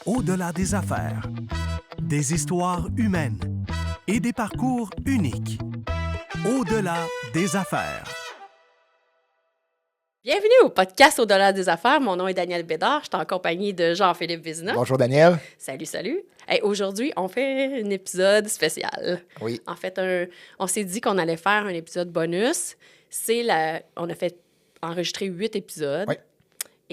Au-delà des affaires. Des histoires humaines et des parcours uniques. Au-delà des affaires. Bienvenue au podcast Au-delà des affaires. Mon nom est Danielle Bédard. Je suis en compagnie de Jean-Philippe Vézina. Bonjour Danielle. Salut, salut. Hey, aujourd'hui, on fait un épisode spécial. Oui. En fait, on s'est dit qu'on allait faire un épisode bonus. On a fait enregistrer 8 épisodes. Oui.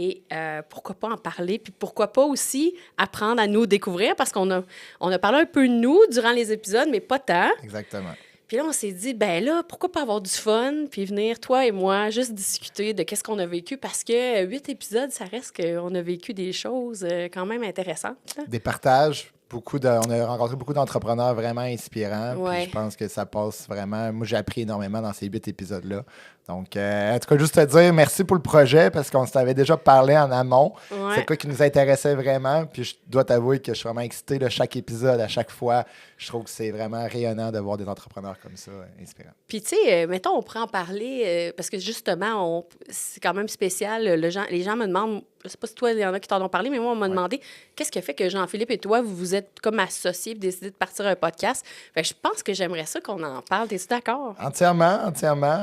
Et pourquoi pas en parler, puis pourquoi pas aussi apprendre à nous découvrir, parce qu'on a parlé un peu de nous durant les épisodes, mais pas tant. Exactement. Puis là, on s'est dit, ben là, pourquoi pas avoir du fun, puis venir, toi et moi, juste discuter de qu'est-ce qu'on a vécu, parce que 8 épisodes, ça reste qu'on a vécu des choses quand même intéressantes. Là. Des partages, on a rencontré beaucoup d'entrepreneurs vraiment inspirants. Ouais. Puis je pense que ça passe vraiment. Moi, j'ai appris énormément dans ces 8 épisodes-là. Donc, en tout cas, juste te dire merci pour le projet parce qu'on s'avait déjà parlé en amont. Ouais. C'est quoi qui nous intéressait vraiment. Puis je dois t'avouer que je suis vraiment excité de chaque épisode, à chaque fois. Je trouve que c'est vraiment rayonnant de voir des entrepreneurs comme ça, inspirants. Puis, tu sais, mettons, on pourrait en parler, parce que justement, c'est quand même spécial. Les gens me demandent, je sais pas si toi, il y en a qui t'en ont parlé, mais moi, on m'a demandé, qu'est-ce qui a fait que Jean-Philippe et toi, vous vous êtes comme associés et décidé de partir un podcast? Fait que je pense que j'aimerais ça qu'on en parle. T'es-tu d'accord? Entièrement.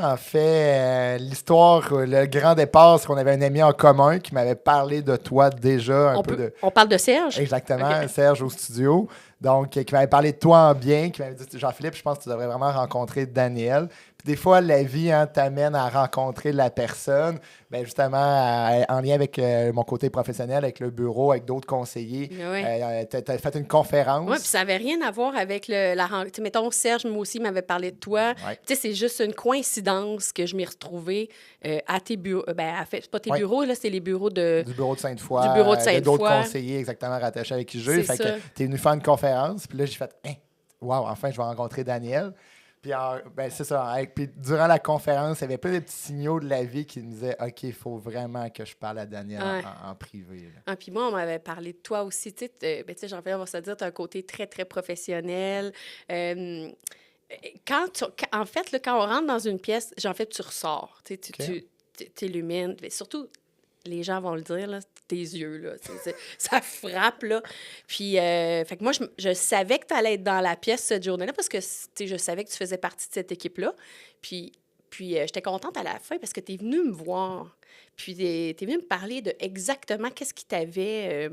En fait, l'histoire, le grand départ, c'est qu'on avait un ami en commun qui m'avait parlé de toi déjà On parle de Serge? Exactement, Okay. Serge au studio. Donc, qui m'avait parlé de toi en bien, qui m'avait dit, Jean-Philippe, je pense que tu devrais vraiment rencontrer Daniel. Puis des fois, la vie t'amène à rencontrer la personne, bien justement, en lien avec mon côté professionnel, avec le bureau, avec d'autres conseillers. Oui. Tu as fait une conférence. Oui, puis ça n'avait rien à voir avec la rencontre. Mettons, Serge, moi aussi, m'avait parlé de toi. Ouais. Tu sais, c'est juste une coïncidence que je m'y retrouvée à tes bureaux. En fait, c'est pas tes bureaux, là, c'est les bureaux de... Du bureau de Sainte-Foy. Du bureau de Sainte-Foy. D'autres conseillers exactement rattachés avec qui je joue. Fait que tu es venu faire une conférence. Puis là, j'ai fait, wow, enfin, je vais rencontrer Daniel. Puis, c'est ça. Puis, durant la conférence, il y avait plein de petits signaux de la vie qui me disaient, OK, il faut vraiment que je parle à Daniel en privé. Puis moi, on m'avait parlé de toi aussi. Tu sais, Jean-Philippe, on va se dire, tu as un côté très, très professionnel. En fait, là, quand on rentre dans une pièce, Jean-Philippe, tu ressors. Tu t'illumines. Surtout, les gens vont le dire, là, tes yeux, là, ça frappe, là. Puis, fait que moi, je savais que tu allais être dans la pièce cette journée-là parce que, je savais que tu faisais partie de cette équipe-là. Puis j'étais contente à la fin parce que tu es venu me voir. Puis, tu es venu me parler de exactement qu'est-ce qui t'avait...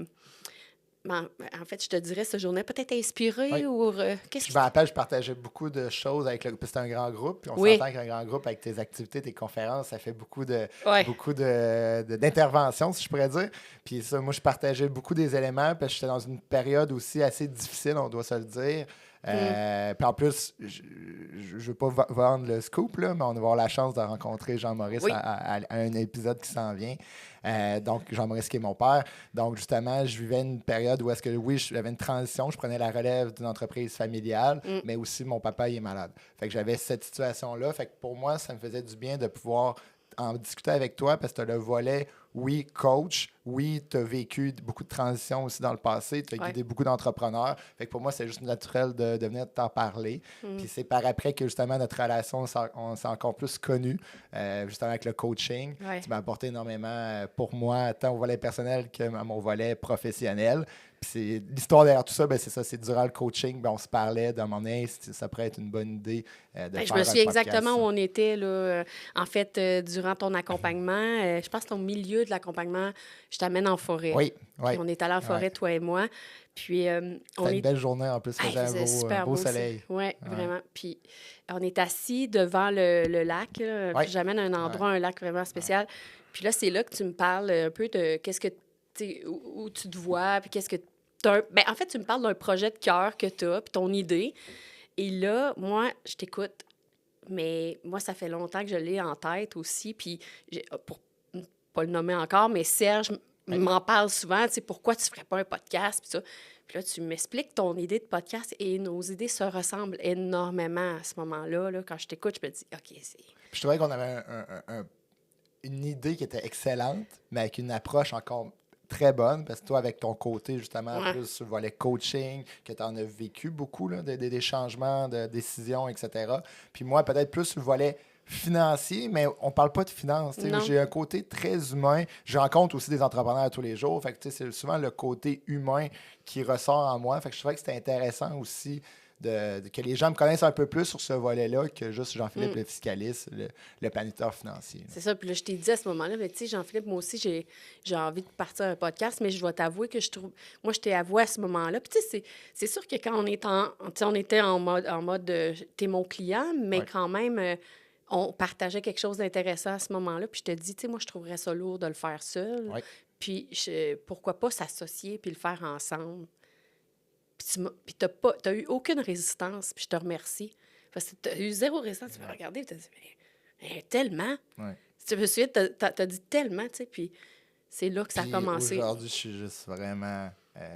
en fait, je te dirais, cette journée peut-être inspiré ou... Je me rappelle, je partageais beaucoup de choses avec le... C'était un grand groupe, puis on s'entend qu'un grand groupe, avec tes activités, tes conférences, ça fait beaucoup d'interventions, si je pourrais dire. Puis ça, moi, je partageais beaucoup des éléments, parce que j'étais dans une période aussi assez difficile, on doit se le dire. Puis en plus, je ne veux pas vendre le scoop, là, mais on va avoir la chance de rencontrer Jean-Maurice à un épisode qui s'en vient. Donc, Jean-Maurice qui est mon père. Donc, justement, je vivais une période où est-ce que, j'avais une transition. Je prenais la relève d'une entreprise familiale, mais aussi mon papa, il est malade. Fait que j'avais cette situation-là. Fait que pour moi, ça me faisait du bien de pouvoir en discuter avec toi parce que tu as le volet, coach. Oui, tu as vécu beaucoup de transitions aussi dans le passé. Tu as guidé beaucoup d'entrepreneurs. Fait que pour moi, c'est juste naturel de venir t'en parler. Puis c'est par après que, justement, notre relation, on s'est encore plus connue, justement avec le coaching. Tu m'as apporté énormément pour moi, tant au volet personnel que à mon volet professionnel. Puis c'est l'histoire derrière tout ça, c'est ça. C'est durant le coaching, on se parlait d'un moment donné, ça pourrait être une bonne idée de faire un podcast. Je me souviens exactement où on était, là. En fait, durant ton accompagnement, je pense que au milieu de l'accompagnement, je t'amène en forêt. Oui. On est allé en forêt, toi et moi. Puis, c'était une belle journée en plus, c'était un beau soleil. Oui, vraiment. Puis, on est assis devant le lac. Puis j'amène un endroit, un lac vraiment spécial. Puis là, c'est là que tu me parles un peu de qu'est-ce que où tu te vois, puis qu'est-ce que en fait, tu me parles d'un projet de cœur que tu as, puis ton idée. Et là, moi, je t'écoute, mais moi, ça fait longtemps que je l'ai en tête aussi. Puis, pour ne pas le nommer encore, mais Serge m'en parle souvent, tu sais, pourquoi tu ne ferais pas un podcast, puis ça. Puis là, tu m'expliques ton idée de podcast et nos idées se ressemblent énormément à ce moment-là. Là, quand je t'écoute, je me dis, OK, c'est... Puis je trouvais qu'on avait une idée qui était excellente, mais avec une approche encore très bonne, parce que toi, avec ton côté, justement, plus sur le volet coaching, que tu en as vécu beaucoup, là, des changements de décision, etc. Puis moi, peut-être plus sur le volet financier, mais on parle pas de finances. Tu sais. Non. J'ai un côté très humain. Je rencontre aussi des entrepreneurs tous les jours. Fait que, tu sais, c'est souvent le côté humain qui ressort en moi. Fait que je trouvais que c'était intéressant aussi que les gens me connaissent un peu plus sur ce volet-là que juste Jean-Philippe, le fiscaliste, le planiteur financier. Là. C'est ça. Puis là, je t'ai dit à ce moment-là, mais tu sais, Jean-Philippe, moi aussi, j'ai envie de partir un podcast, mais je dois t'avouer que moi, je t'ai avoué à ce moment-là. Puis tu sais, c'est sûr que quand on était en mode t'es mon client, mais Ouais. quand même, on partageait quelque chose d'intéressant à ce moment-là. Puis je te dis, tu sais, moi, je trouverais ça lourd de le faire seul. Ouais. Puis pourquoi pas s'associer puis le faire ensemble. Puis t'as eu aucune résistance, puis je te remercie. Parce que t'as eu zéro résistance. Tu m'as regardé et t'as dit, mais tellement. Ouais. Tu me souviens, t'as dit tellement, tu sais, puis c'est là que ça a Puis commencé. Aujourd'hui, je suis juste vraiment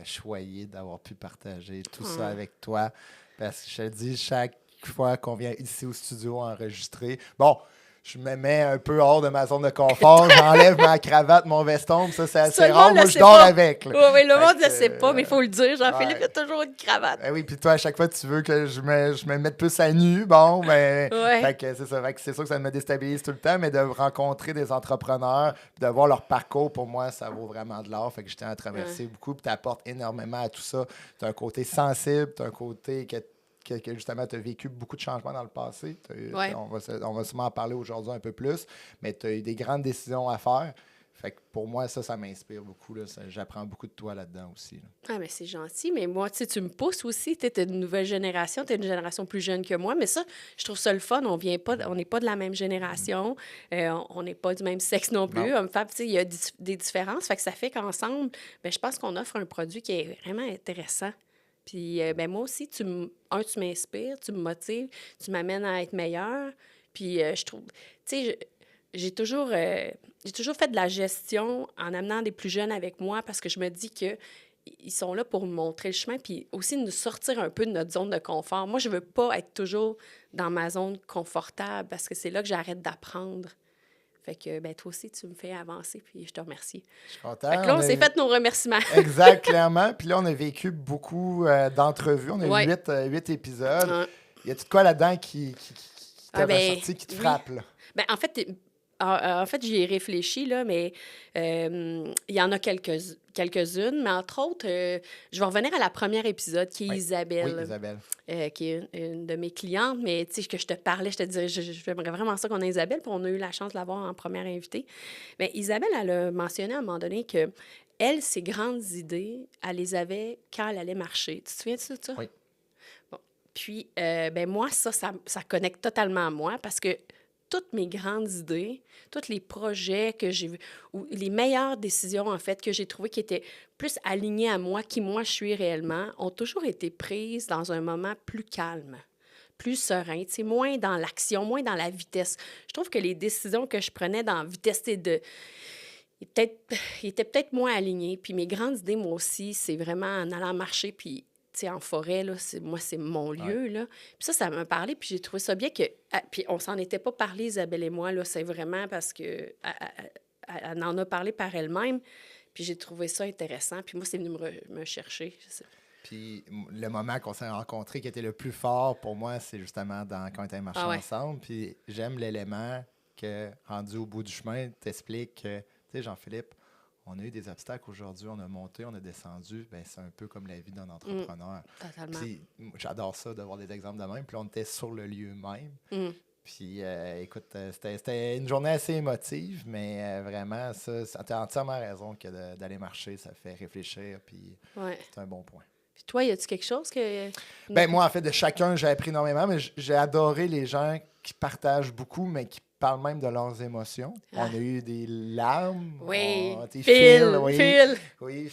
choyé d'avoir pu partager tout ça avec toi. Parce que je te dis, chaque fois qu'on vient ici au studio enregistrer, bon, je me mets un peu hors de ma zone de confort, j'enlève ma cravate, mon veston, puis ça, c'est assez Ça, le rare. monde Moi, le je sait dors pas. avec. Là. Oui, le monde ne Fait le sait que, pas, mais il faut le dire. Jean-Philippe ouais. a toujours une cravate. Ben oui, puis toi, à chaque fois, tu veux que je me mette plus à nu. Bon, mais Ouais. fait que c'est ça. Fait que c'est sûr que ça me déstabilise tout le temps, mais de rencontrer des entrepreneurs, puis de voir leur parcours, pour moi, ça vaut vraiment de l'or. Fait que je tiens à te remercier beaucoup, puis tu apportes énormément à tout ça. Tu as un côté sensible, tu as un côté que justement, tu as vécu beaucoup de changements dans le passé. Ouais. On va sûrement en parler aujourd'hui un peu plus, mais tu as eu des grandes décisions à faire. Fait que pour moi, ça m'inspire beaucoup. Là. J'apprends beaucoup de toi là-dedans aussi. Là. Ah, mais c'est gentil, mais moi, tu sais, tu me pousses aussi. Tu es une nouvelle génération, tu es une génération plus jeune que moi, mais ça, je trouve ça le fun. On n'est pas de la même génération, on n'est pas du même sexe non plus. Non. Homme-femme, tu sais, il y a des différences. Fait que ça fait qu'ensemble, ben, je pense qu'on offre un produit qui est vraiment intéressant. Puis, ben, moi aussi, tu m'inspires, tu me motives, tu m'amènes à être meilleure. Puis, je trouve, tu sais, j'ai toujours fait de la gestion en amenant des plus jeunes avec moi parce que je me dis que ils sont là pour nous montrer le chemin puis aussi nous sortir un peu de notre zone de confort. Moi, je veux pas être toujours dans ma zone confortable parce que c'est là que j'arrête d'apprendre. Fait que, ben, toi aussi, tu me fais avancer, puis je te remercie. Je suis content. Fait que là, on s'est fait nos remerciements. Exact, clairement. Puis là, on a vécu beaucoup d'entrevues. On a Ouais. eu 8 épisodes. Ouais. Y a-tu de quoi là-dedans qui t'a ben, ressorti, qui te oui. frappe? Là? Ben, en fait, j'y ai réfléchi, là, mais il y en a quelques-unes. Mais entre autres, je vais revenir à la première épisode, qui est Oui. Isabelle. Oui, Isabelle. Qui est une de mes clientes. Mais tu sais, que je te parlais, je te disais, j'aimerais vraiment ça qu'on ait Isabelle, puis on a eu la chance de l'avoir en première invitée. Mais Isabelle, elle a mentionné à un moment donné que elle, ses grandes idées, elle les avait quand elle allait marcher. Tu te souviens de ça? Oui. Bon. Puis, ben moi, ça connecte totalement à moi parce que toutes mes grandes idées, tous les projets que j'ai vus, ou les meilleures décisions, en fait, que j'ai trouvées qui étaient plus alignées à moi, qui moi je suis réellement, ont toujours été prises dans un moment plus calme, plus serein, tu sais, moins dans l'action, moins dans la vitesse. Je trouve que les décisions que je prenais dans la vitesse, ils étaient peut-être moins alignés. Puis mes grandes idées, moi aussi, c'est vraiment en allant marcher, puis tu sais, en forêt, là, c'est mon lieu, là. Puis ça m'a parlé, puis j'ai trouvé ça bien que... puis on s'en était pas parlé, Isabelle et moi, là, c'est vraiment parce que elle en a parlé par elle-même, puis j'ai trouvé ça intéressant, puis moi, c'est venu me chercher, je sais. Puis le moment qu'on s'est rencontrés qui était le plus fort pour moi, c'est justement quand on était marché ensemble. Puis j'aime l'élément que, rendu au bout du chemin, t'expliques que, tu sais, Jean-Philippe, on a eu des obstacles aujourd'hui, on a monté, on a descendu. Bien, c'est un peu comme la vie d'un entrepreneur. Totalement. Puis, j'adore ça, d'avoir des exemples de même. Puis là, on était sur le lieu même. Puis, écoute, c'était une journée assez émotive, mais vraiment, tu as entièrement raison que d'aller marcher, ça fait réfléchir. Puis, c'est un bon point. Puis toi, y a-tu quelque chose que... Ben moi, en fait, de chacun, j'ai appris énormément, mais j'ai adoré les gens qui partagent beaucoup, mais qui parlent même de leurs émotions. On a eu des larmes. Oui. Phil. Phil Bolduc. Oui.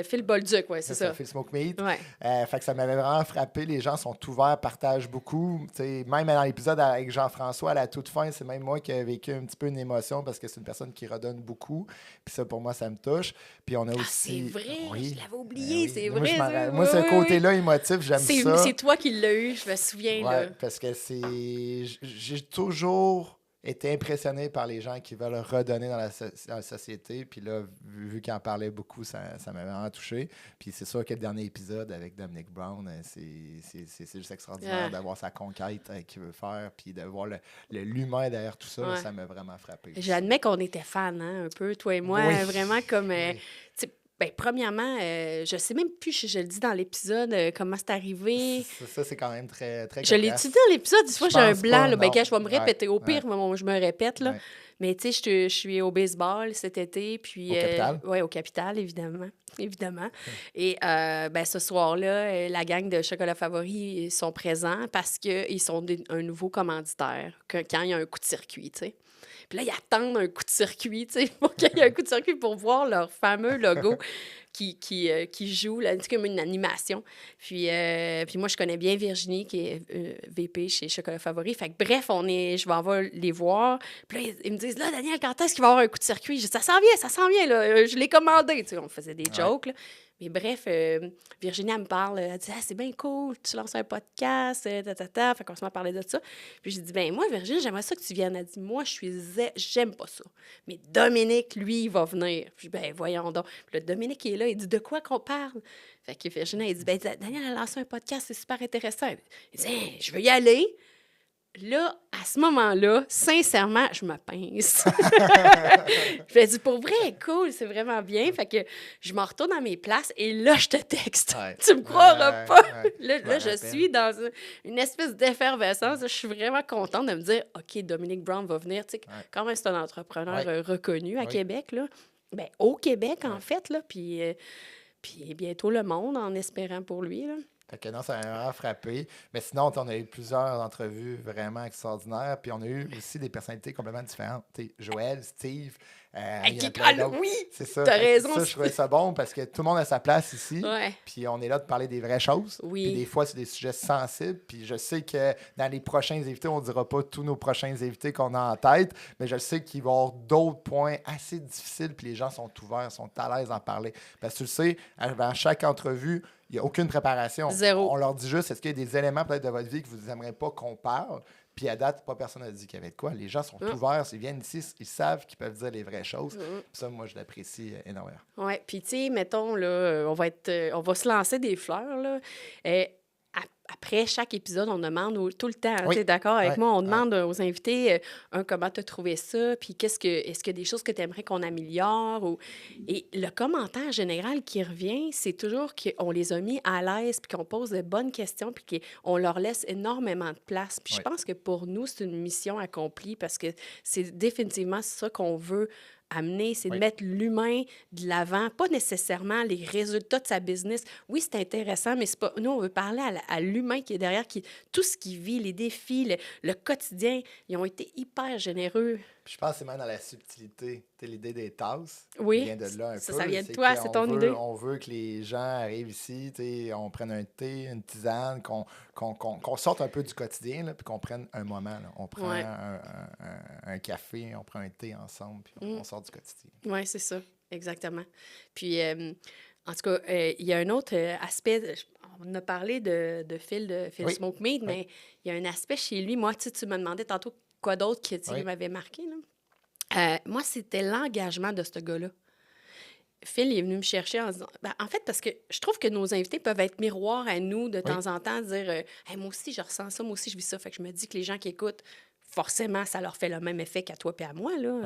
Phil Bolduc, oui, c'est ça. Phil Smoke Meat. Ouais. Fait que ça m'avait vraiment frappé. Les gens sont ouverts, partagent beaucoup. T'sais, même dans l'épisode avec Jean-François, à la toute fin, c'est même moi qui ai vécu un petit peu une émotion parce que c'est une personne qui redonne beaucoup. Puis ça, pour moi, ça me touche. Puis on a aussi... c'est vrai, oui. je l'avais oublié, c'est Moi, vrai. moi, ce côté-là émotif, j'aime ça. C'est toi qui l'as eu, je me souviens. Ouais, là. parce que j'ai toujours été impressionné par les gens qui veulent redonner dans la société. Puis là, vu qu'il en parlait beaucoup, ça m'a vraiment touché. Puis c'est sûr que le dernier épisode avec Dominic Brown, c'est juste extraordinaire d'avoir sa conquête qu'il veut faire, puis de voir l'humain derrière tout ça. Là, ça m'a vraiment frappé. J'admets qu'on était fans, hein, un peu, toi et moi, vraiment comme... Ben, premièrement, je sais même plus, je le dis dans l'épisode, comment c'est arrivé. Ça, c'est quand même très, très Je l'ai-tu dit dans l'épisode? Des fois, j'ai un blanc. Là, ben, gars, je vais me répéter. Au pire, je me répète. Là. Mais tu sais, je suis au baseball cet été. Puis, au Capital? Oui, au Capital, évidemment. Et ben, ce soir-là, la gang de Chocolat Favori sont présents parce qu'ils sont un nouveau commanditaire quand il y a un coup de circuit, tu sais. Puis là, ils attendent un coup de circuit, tu sais, pour qu'il y ait un coup de circuit pour voir leur fameux logo qui joue, là, c'est comme une animation. Puis moi, je connais bien Virginie, qui est VP chez Chocolat Favori. Fait que bref, je vais en les voir. Puis là, ils me disent, là, Daniel, quand est-ce qu'il va y avoir un coup de circuit? Je dis, ça s'en vient, là. Je l'ai commandé. Tu sais, on faisait des jokes, là. Mais bref, Virginie, elle me parle, elle dit « Ah, c'est bien cool, tu lances un podcast, Fait qu'on se met à parler de ça. Puis j'ai dit « Ben moi, Virginie, j'aimerais ça que tu viennes. » Elle dit « Moi, j'aime pas ça. Mais Dominique, lui, il va venir. » Puis ben voyons donc. Puis là, Dominique est là, il dit « De quoi qu'on parle? » Fait que Virginie, elle dit « Ben Daniel a lancé un podcast, c'est super intéressant. » Il dit « Je veux y aller. » Là, à ce moment-là, sincèrement, je me pince. Je me dis, pour vrai, cool, c'est vraiment bien. Fait que je m'en retourne à mes places et là, je te texte. Tu me croiras pas. Là, je suis dans une espèce d'effervescence. Je suis vraiment contente de me dire, OK, Dominic Brown va venir. Tu sais, quand même, c'est un entrepreneur reconnu à Québec, là. Ben, au Québec, en fait, là. Puis bientôt le monde, en espérant pour lui, là. Fait que non, ça m'a vraiment frappé. Mais sinon, on a eu plusieurs entrevues vraiment extraordinaires. Puis on a eu aussi des personnalités complètement différentes. T'sais, Joël, Steve. Oui, c'est ça. T'as raison. Ça, je trouvais ça bon parce que tout le monde a sa place ici. Ouais. Puis on est là de parler des vraies choses. Oui. Puis des fois, c'est des sujets sensibles. Puis je sais que dans les prochains invités, on ne dira pas tous nos prochains invités qu'on a en tête. Mais je sais qu'il va y avoir d'autres points assez difficiles. Puis les gens sont ouverts, sont à l'aise d'en parler. Parce que tu le sais, avant chaque entrevue, il n'y a aucune préparation. Zéro. On leur dit juste, est-ce qu'il y a des éléments peut-être de votre vie que vous n'aimeriez pas qu'on parle? Puis à date, pas personne n'a dit qu'il y avait de quoi. Les gens sont ouverts, ils viennent ici, ils savent qu'ils peuvent dire les vraies choses. Ça, moi, je l'apprécie énormément. Oui, puis tu sais, mettons, là, on va se lancer des fleurs, là. Après chaque épisode, on demande tout le temps, tu es d'accord avec moi, on demande aux invités comment tu as trouvé ça, puis est-ce qu'il y a des choses que tu aimerais qu'on améliore? Et le commentaire général qui revient, c'est toujours qu'on les a mis à l'aise, puis qu'on pose de bonnes questions, puis qu'on leur laisse énormément de place. Puis je pense que pour nous, c'est une mission accomplie, parce que c'est définitivement ça qu'on veut amener, c'est de mettre l'humain de l'avant, pas nécessairement les résultats de sa business. Oui, c'est intéressant, mais c'est pas... Nous, on veut parler à l'humain qui est derrière, tout ce qu'il vit, les défis, le quotidien. Ils ont été hyper généreux. Puis je pense que c'est même dans la subtilité. L'idée des tasses vient de là un peu. Ça vient de toi, c'est ton idée. On veut que les gens arrivent ici, on prenne un thé, une tisane, qu'on sorte un peu du quotidien, là, puis qu'on prenne un moment. Là. On prend un café, on prend un thé ensemble, puis on sort du quotidien. Oui, c'est ça, exactement. Puis, en tout cas, il y a un autre aspect... On a parlé de Phil Smoke Meat, mais il y a un aspect chez lui. Moi, tu me demandais tantôt quoi d'autre qui m'avait marqué, là. Moi, c'était l'engagement de ce gars-là. Phil est venu me chercher en disant... en fait, parce que je trouve que nos invités peuvent être miroirs à nous de temps en temps, dire hey, moi aussi, je ressens ça, moi aussi, je vis ça. Fait que je me dis que les gens qui écoutent, forcément, ça leur fait le même effet qu'à toi et à moi. Là.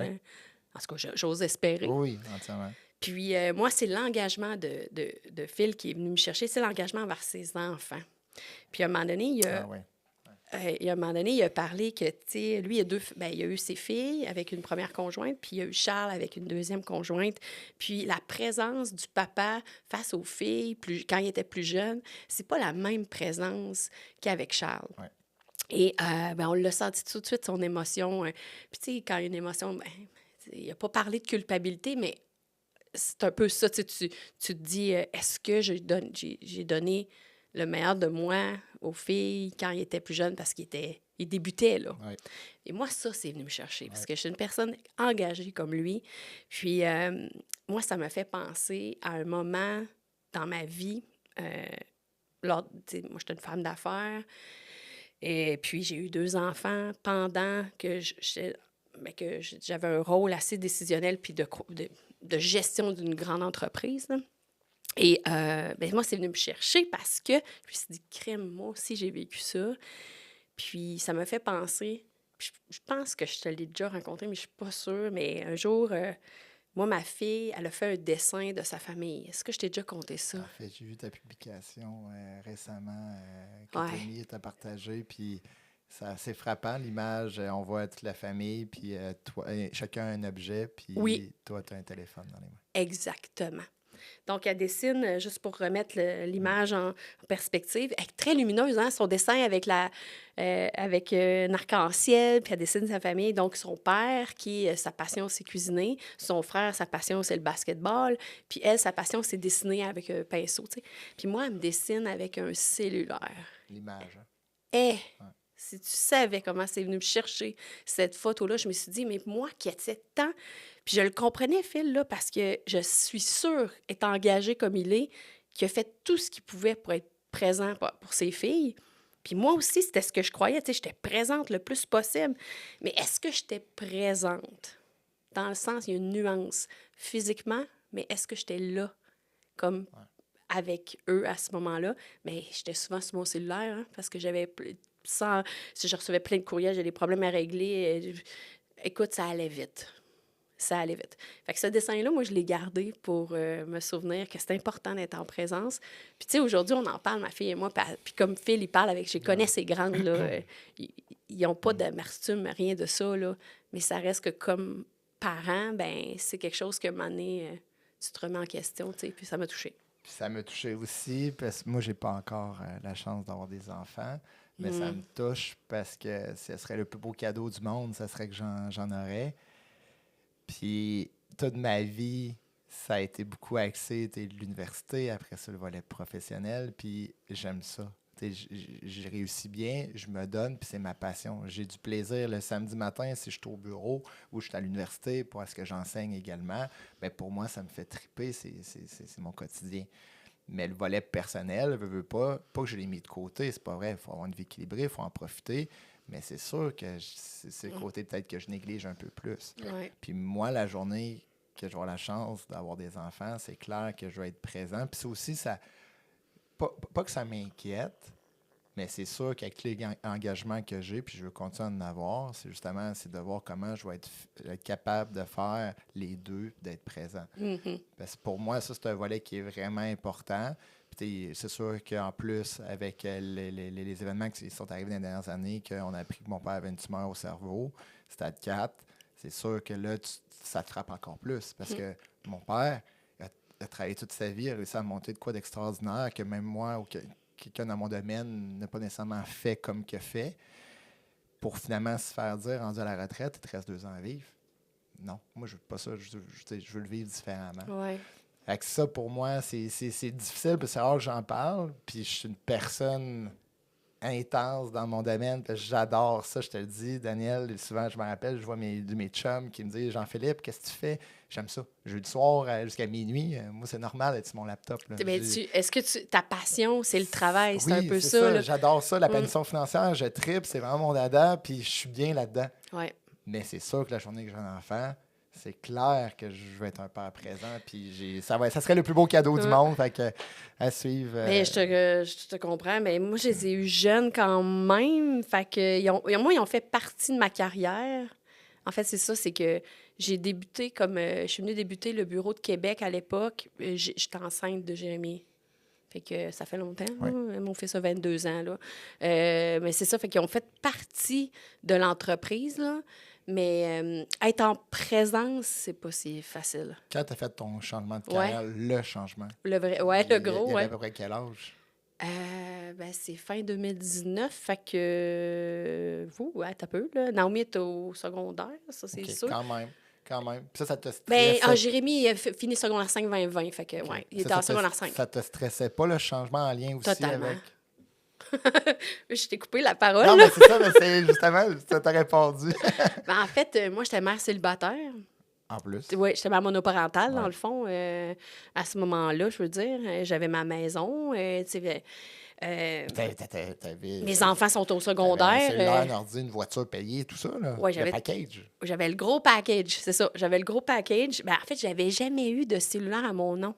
En tout cas, j'ose espérer. Oui, entièrement. Puis moi, c'est l'engagement de Phil qui est venu me chercher, c'est l'engagement envers ses enfants. Puis à un moment donné, il a parlé que, tu sais, lui, il a eu ses filles avec une première conjointe, puis il a eu Charles avec une deuxième conjointe. Puis la présence du papa face aux filles, quand il était plus jeune, c'est pas la même présence qu'avec Charles. Ouais. Et on l'a senti tout de suite, son émotion. Puis tu sais, quand il y a une émotion, il n'a pas parlé de culpabilité, mais c'est un peu ça. Tu te dis, est-ce que j'ai donné le meilleur de moi aux filles quand ils étaient plus jeunes parce qu'ils débutaient, là. Ouais. Et moi, ça, c'est venu me chercher parce que je suis une personne engagée comme lui. Puis, moi, ça me fait penser à un moment dans ma vie. Moi, j'étais une femme d'affaires. Et puis, j'ai eu 2 enfants pendant que j'étais que j'avais un rôle assez décisionnel puis de gestion d'une grande entreprise, là. Et moi, c'est venu me chercher parce que je me suis dit, crème, moi aussi, j'ai vécu ça. Puis ça m'a fait penser, je pense que je te l'ai déjà rencontré, mais je suis pas sûre, mais un jour, moi, ma fille, elle a fait un dessin de sa famille. Est-ce que je t'ai déjà conté ça? En fait, j'ai vu ta publication récemment que tu Ouais. as mis et tu as partagé, puis c'est frappant, l'image. On voit toute la famille, puis toi, chacun a un objet, puis Oui. toi, tu as un téléphone dans les mains. Exactement. Donc, elle dessine, juste pour remettre l'image en perspective, elle est très lumineuse, hein? Son dessin avec un arc-en-ciel, puis elle dessine sa famille. Donc, son père, sa passion, c'est cuisiner. Son frère, sa passion, c'est le basketball. Puis elle, sa passion, c'est dessiner avec un pinceau, tu sais. Puis moi, elle me dessine avec un cellulaire. L'image, hein? Eh! Si tu savais comment c'est venu me chercher cette photo-là, je me suis dit, mais moi qui étais tant... Puis je le comprenais, Phil, là, parce que je suis sûre, étant engagé comme il est, qu'il a fait tout ce qu'il pouvait pour être présent pour ses filles. Puis moi aussi, c'était ce que je croyais, tu sais, j'étais présente le plus possible. Mais est-ce que j'étais présente? Dans le sens, il y a une nuance physiquement, mais est-ce que j'étais là, comme avec eux à ce moment-là? Mais j'étais souvent sur mon cellulaire, hein, parce que si je recevais plein de courriels, j'ai des problèmes à régler. Écoute, ça allait vite. Ça allait vite. Fait que ce dessin-là, moi, je l'ai gardé pour me souvenir que c'est important d'être en présence. Puis, tu sais, aujourd'hui, on en parle, ma fille et moi. Puis comme Phil, il parle avec... Je connais ces grandes, là. Ils n'ont pas d'amertume, rien de ça, là. Mais ça reste que comme parent, ben c'est quelque chose que, à un moment donné, tu te remets en question, tu sais. Puis ça m'a touchée. Puis ça m'a touché aussi, parce que moi, j'ai pas encore la chance d'avoir des enfants. Mais ça me touche parce que ce serait le plus beau cadeau du monde, ce serait que j'en aurais. Puis toute ma vie, ça a été beaucoup axé de l'université, après ça, le volet professionnel, puis j'aime ça. J'ai réussi bien, je me donne, puis c'est ma passion. J'ai du plaisir le samedi matin si je suis au bureau ou je suis à l'université pour ce que j'enseigne également. Bien, pour moi, ça me fait triper, c'est mon quotidien. Mais le volet personnel, veut pas que je l'ai mis de côté, c'est pas vrai. Il faut avoir une vie équilibrée, il faut en profiter. Mais c'est sûr que c'est le côté peut-être que je néglige un peu plus. Ouais. Puis moi, la journée que je vais avoir la chance d'avoir des enfants, c'est clair que je vais être présent. Puis c'est aussi, ça, pas que ça m'inquiète, mais c'est sûr qu'avec l'engagement que j'ai, puis je veux continuer à en avoir, c'est de voir comment je vais être capable de faire les deux, d'être présent. Mm-hmm. Parce que pour moi, ça, c'est un volet qui est vraiment important. Puis c'est sûr qu'en plus, avec les événements qui sont arrivés dans les dernières années, qu'on a appris que mon père avait une tumeur au cerveau, stade 4, c'est sûr que là, ça te frappe encore plus. Parce que mon père a travaillé toute sa vie, a réussi à monter de quoi d'extraordinaire que même moi ou quelqu'un dans mon domaine n'a pas nécessairement fait comme qu'il a fait, pour finalement se faire dire, rendu à la retraite, il te reste 2 ans à vivre. Non, moi, je veux pas ça. Je veux le vivre différemment. Ouais. Fait que ça, pour moi, c'est difficile, parce que c'est rare que j'en parle. Puis je suis une personne intense dans mon domaine, parce que j'adore ça, je te le dis. Daniel, souvent, je me rappelle, je vois mes chums qui me disent « Jean-Philippe, qu'est-ce que tu fais? » J'aime ça. Jeudi soir jusqu'à minuit, moi, c'est normal d'être sur mon laptop. Là. Est-ce que ta passion, c'est le travail? C'est oui, un peu c'est ça. Là. J'adore ça, la planification financière. Je tripe, c'est vraiment mon dada, puis je suis bien là-dedans. Ouais. Mais c'est sûr que la journée que j'ai un enfant, c'est clair que je vais être un père présent, puis ça serait le plus beau cadeau du monde, fait que à suivre. Mais je te comprends, mais moi, je les ai eus jeunes quand même, fait que ils ont fait partie de ma carrière. En fait, c'est ça, c'est que j'ai débuté je suis venue débuter le bureau de Québec à l'époque. J'étais enceinte de Jérémy. Fait que ça fait longtemps, Oui. là. Mon fils a 22 ans, là. Mais c'est ça, fait qu'ils ont fait partie de l'entreprise, là. Mais être en présence, c'est pas si facile. Quand tu as fait ton changement de carrière, le changement, Le vrai, ouais, le gros, il y avait ouais. à peu près quel âge? C'est fin 2019, fait que... t'as peu, là. Naomi est au secondaire, ça, c'est OK, sûr. Quand même. Puis ça te Ben, stressait? Jérémy, il a fini secondaire 5 2020, fait que, ouais, il était en secondaire 5. Ça te stressait pas, le changement en lien aussi Totalement. avec... Je t'ai coupé la parole, Non, là. mais c'est ça, mais c'est justement, ça t'a répondu. Ben, en fait, moi, j'étais mère célibataire. En plus. Oui, j'étais mère monoparentale, dans Ouais. le fond, à ce moment-là, je veux dire. J'avais ma maison, tu sais, Mes enfants sont au secondaire. Un cellulaire, un ordi, une voiture payée, tout ça, là. Ouais, le package. J'avais le gros package, c'est ça. J'avais le gros package. Ben, en fait, j'avais jamais eu de cellulaire à mon nom.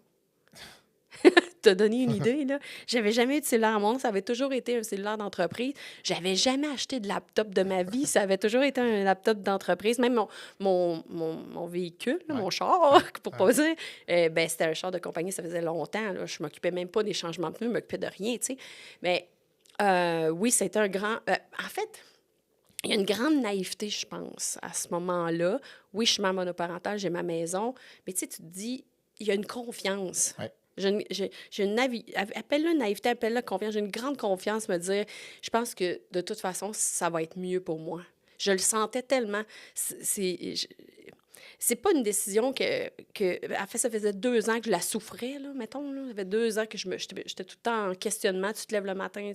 T'as donné une idée, là. J'avais jamais eu de cellulaire à mon nom. Ça avait toujours été un cellulaire d'entreprise. J'avais jamais acheté de laptop de ma vie. Ça avait toujours été un laptop d'entreprise. Même mon véhicule, là, mon char, pour pas dire, ben, c'était un char de compagnie. Ça faisait longtemps. Là. Je m'occupais même pas des changements de pneus. Je m'occupais de rien, tu sais. Mais oui, c'était un grand... en fait... Il y a une grande naïveté, je pense, à ce moment-là. Oui, je suis mère monoparentale, j'ai ma maison, mais tu sais, tu te dis, il y a une confiance. Ouais. J'ai une appelle-le naïveté, appelle-le confiance. J'ai une grande confiance, me dire, je pense que de toute façon, ça va être mieux pour moi. Je le sentais tellement. C'est pas une décision en fait, ça faisait 2 ans que je la souffrais, là, mettons. Là. Ça fait 2 ans que j'étais tout le temps en questionnement. Tu te lèves le matin,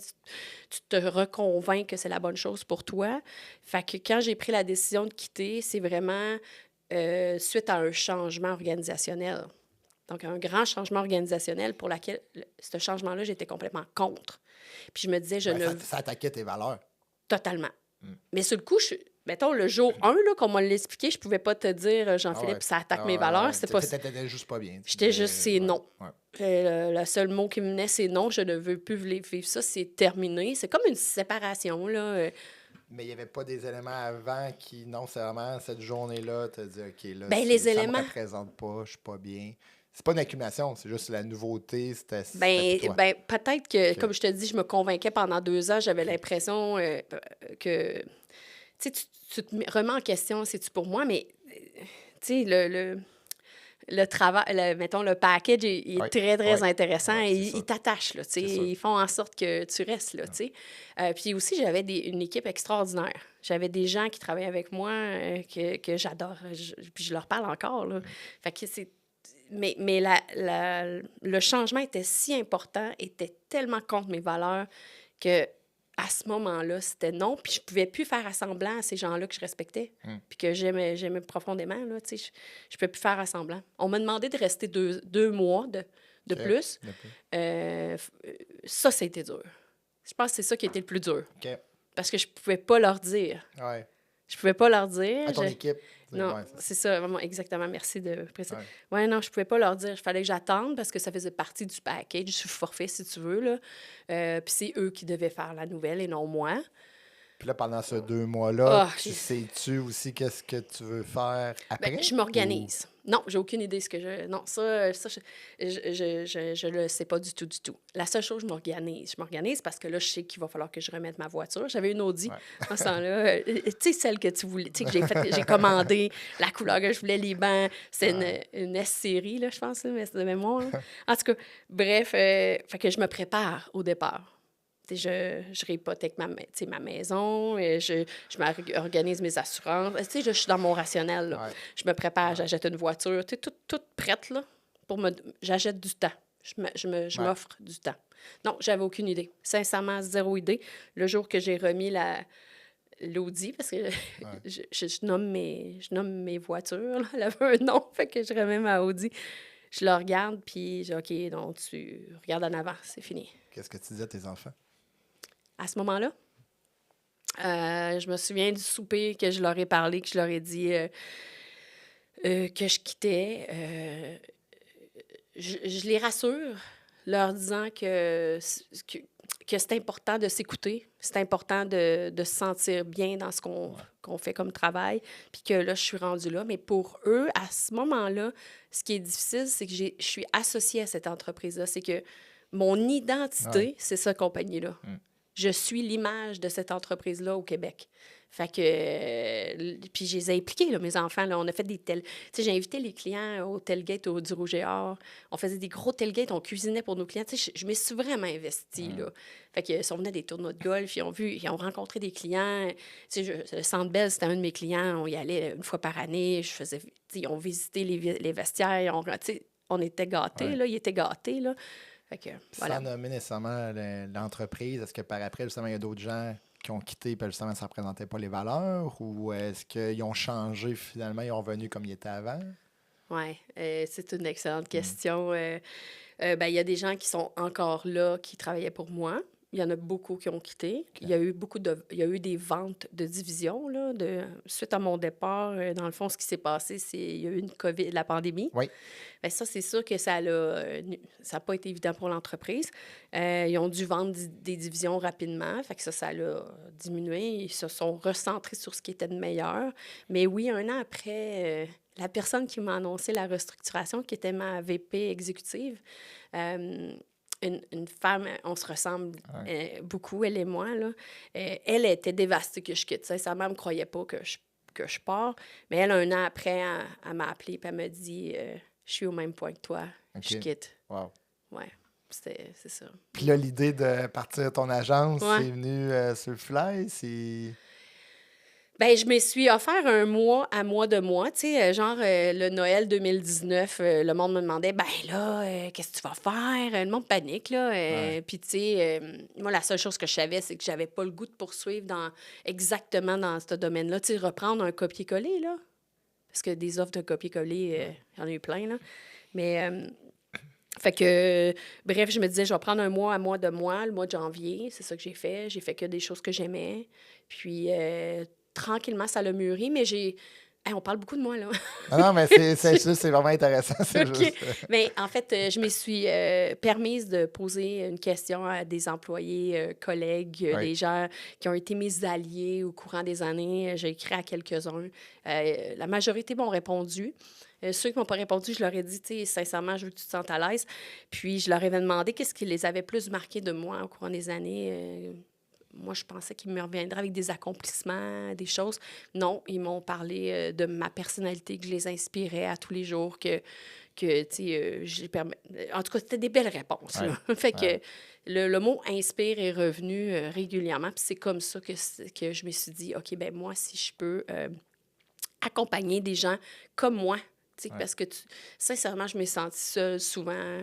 tu te reconvaincs que c'est la bonne chose pour toi. Fait que quand j'ai pris la décision de quitter, c'est vraiment suite à un changement organisationnel. Donc, un grand changement organisationnel pour lequel, ce changement-là, j'étais complètement contre. Puis je me disais, Ça attaquait tes valeurs. Totalement. Mais sur le coup, mettons, le jour 1, là, comme on l'a expliqué, je pouvais pas te dire, Jean-Philippe, ça attaque mes valeurs. C'était pas... T'étais juste pas bien. J'étais juste, c'est non. Le seul mot qui me venait, c'est non. Je ne veux plus vivre ça. C'est terminé. C'est comme une séparation, là. Mais il n'y avait pas des éléments avant qui, non, c'est vraiment cette journée-là, tu as dit, OK, là, ben, les ça éléments... me représente pas, je suis pas bien. C'est pas une accumulation, c'est juste la nouveauté, c'était Ben, peut-être que, comme je te dis, je me convainquais pendant 2 ans, j'avais l'impression que... Tu sais, tu te remets en question, c'est-tu pour moi, mais, tu sais, le travail, mettons, le package, il est très, très intéressant. Et ils t'attachent, là, tu sais. Ils font en sorte que tu restes, là, tu sais. Puis aussi, j'avais une équipe extraordinaire. J'avais des gens qui travaillaient avec moi que j'adore. Puis je leur parle encore, là. Fait que c'est... Mais le changement était si important, était tellement contre mes valeurs que à ce moment-là, c'était non. Puis je pouvais plus faire semblant à ces gens-là que je respectais puis que j'aimais profondément. Là, tu sais, je pouvais plus faire semblant. On m'a demandé de rester 2 mois de plus. Ça, c'était dur. Je pense que c'est ça qui était le plus dur. Parce que je pouvais pas leur dire. Ouais. Je pouvais pas leur dire. À ton équipe. Non, c'est ça, vraiment, exactement. Merci de préciser. Ouais, non, je pouvais pas leur dire. Il fallait que j'attende parce que ça faisait partie du package, du forfait, si tu veux, là. Puis c'est eux qui devaient faire la nouvelle et non moi. Puis là, pendant ces 2 mois-là, sais-tu aussi qu'est-ce que tu veux faire après? Ben, je m'organise. Non, j'ai aucune idée ce que je... Non, ça je le sais pas du tout, du tout. La seule chose, je m'organise. Je m'organise parce que là, je sais qu'il va falloir que je remette ma voiture. J'avais une Audi en ce temps-là. Tu sais, celle que tu voulais... Tu sais, que j'ai commandé, la couleur que je voulais, les bancs. C'est une S-série, là, je pense, mais c'est de mémoire. Là. En tout cas, bref, fait que je me prépare au départ. Je réhypothèque ma maison, je m'organise mes assurances. Je suis dans mon rationnel. Là. Je me prépare, j'achète une voiture, toute prête. Là, j'achète du temps. Je m'offre du temps. Non, j'avais aucune idée. Sincèrement, 0 idée. Le jour que j'ai remis l'Audi, parce que je nomme mes voitures. Là. Elle avait un nom, fait que je remets ma Audi. Je la regarde, puis je dis, OK, donc tu regardes en avant, c'est fini. Qu'est-ce que tu dis à tes enfants? À ce moment-là, je me souviens du souper que je leur ai parlé, que je leur ai dit que je quittais. Je les rassure, leur disant que c'est important de s'écouter, c'est important de se sentir bien dans ce qu'on fait comme travail, puis que là, je suis rendue là. Mais pour eux, à ce moment-là, ce qui est difficile, c'est que je suis associée à cette entreprise-là. C'est que mon identité, c'est cette compagnie-là. Je suis l'image de cette entreprise-là au Québec. Fait que... puis je les ai impliqués, là, mes enfants. Là, on a fait des Tu sais, j'ai invité les clients au tailgate du Rouge et Or. On faisait des gros tailgates, on cuisinait pour nos clients. Tu sais, je me suis vraiment investie, là. Fait que on venait des tournois de golf, ils ont rencontré des clients. Tu sais, le Centre Bell, c'était un de mes clients. On y allait une fois par année. Ils ont visité les vestiaires. Tu sais, on était gâtés, là. Ils étaient gâtés, là. Fait que, voilà. Sans nommer nécessairement l'entreprise, est-ce que par après, justement, il y a d'autres gens qui ont quitté, puis justement, ça ne représentait pas les valeurs, ou est-ce qu'ils ont changé finalement, ils ont revenu comme ils étaient avant? Oui, c'est une excellente question. Il y a des gens qui sont encore là, qui travaillaient pour moi. Il y en a beaucoup qui ont quitté. OK. Il y a eu des ventes de division, là, suite à mon départ. Dans le fond, ce qui s'est passé, c'est il y a eu la pandémie. Oui. Bien, ça, c'est sûr que ça n'a pas été évident pour l'entreprise. Ils ont dû vendre des divisions rapidement. Fait que ça l'a diminué. Ils se sont recentrés sur ce qui était de meilleur. Mais oui, 1 an après, la personne qui m'a annoncé la restructuration, qui était ma VP exécutive, une femme, on se ressemble beaucoup, elle et moi, là. Elle était dévastée que je quitte. Sincèrement, elle ne me croyait pas que je pars. Mais elle, 1 an après, elle m'a appelée et elle m'a dit je suis au même point que toi, je quitte. Wow. Ouais, c'est ça. Puis là, l'idée de partir ton agence, Ouais. c'est venu sur le fly? C'est... Bien, je me suis offert un mois à moi de moi. Tu sais, genre le Noël 2019, le monde me demandait, ben là, qu'est-ce que tu vas faire? Le monde panique, là. Puis, tu sais, moi, la seule chose que je savais, c'est que j'avais pas le goût de poursuivre exactement dans ce domaine-là. Tu sais, reprendre un copier-coller, là. Parce que des offres de copier-coller, il y en a eu plein, là. Mais, fait que, bref, je me disais, je vais prendre un mois à moi de moi, le mois de janvier. C'est ça que j'ai fait. J'ai fait que des choses que j'aimais. Puis, tranquillement, ça l'a mûri, mais j'ai... Hey, on parle beaucoup de moi, là. Non, mais c'est vraiment intéressant. C'est OK. juste... Mais en fait, je me suis permise de poser une question à des employés, collègues, des gens qui ont été mes alliés au courant des années. J'ai écrit à quelques-uns. La majorité m'ont répondu. Ceux qui m'ont pas répondu, je leur ai dit, tu sais, sincèrement, je veux que tu te sentes à l'aise. Puis, je leur avais demandé qu'est-ce qui les avait plus marqués de moi au courant des années. Moi, je pensais qu'ils me reviendraient avec des accomplissements, des choses. Non, ils m'ont parlé de ma personnalité, que je les inspirais à tous les jours, que tu sais, en tout cas, c'était des belles réponses. Là. Fait que le mot « inspire » est revenu régulièrement. Puis c'est comme ça que je me suis dit, OK, ben moi, si je peux accompagner des gens comme moi, tu sais, parce que, sincèrement, je m'ai sentie seule souvent.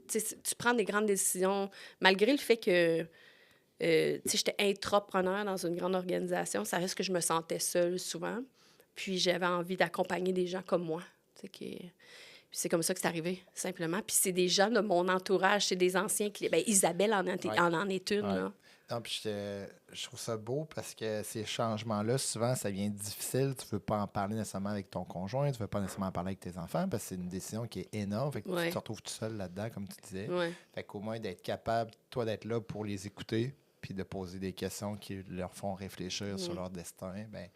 Tu sais, tu prends des grandes décisions, malgré le fait que... tu sais, j'étais intrapreneur dans une grande organisation. Ça reste que je me sentais seule souvent. Puis j'avais envie d'accompagner des gens comme moi. Tu sais, Puis c'est comme ça que c'est arrivé, simplement. Puis c'est des gens de mon entourage, c'est des anciens clients. Bien, Isabelle en est une, là. Non, puis je trouve ça beau parce que ces changements-là, souvent, ça vient difficile. Tu ne veux pas en parler nécessairement avec ton conjoint, tu ne veux pas nécessairement en parler avec tes enfants parce que c'est une décision qui est énorme. Fait que tu te retrouves tout seul là-dedans, comme tu disais. Fait qu'au moins d'être capable, toi, d'être là pour les écouter puis de poser des questions qui leur font réfléchir sur leur destin, bien,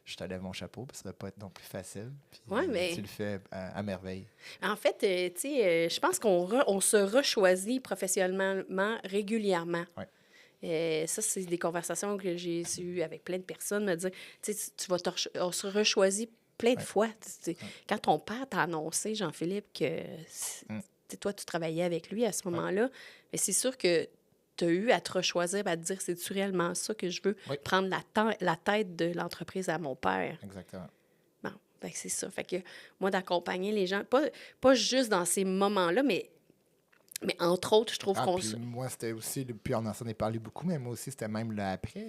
je te lève mon chapeau, parce que ça ne va pas être non plus facile. Puis, mais... tu le fais à merveille. En fait, tu sais, je pense qu'on se rechoisit professionnellement régulièrement. Ça, c'est des conversations que j'ai eues avec plein de personnes, me dire, tu sais, on se rechoisit plein de fois. Quand ton père t'a annoncé, Jean-Philippe, que toi, tu travaillais avec lui à ce moment-là, mais c'est sûr que tu as eu à te rechoisir, à te dire, c'est-tu réellement ça que je veux? Prendre la tête de l'entreprise à mon père. Exactement. Bon, fait que c'est ça. Fait que moi, d'accompagner les gens, pas juste dans ces moments-là, mais entre autres, je trouve qu'on... Moi, c'était aussi, puis on en a parlé beaucoup, mais moi aussi, c'était même l'après.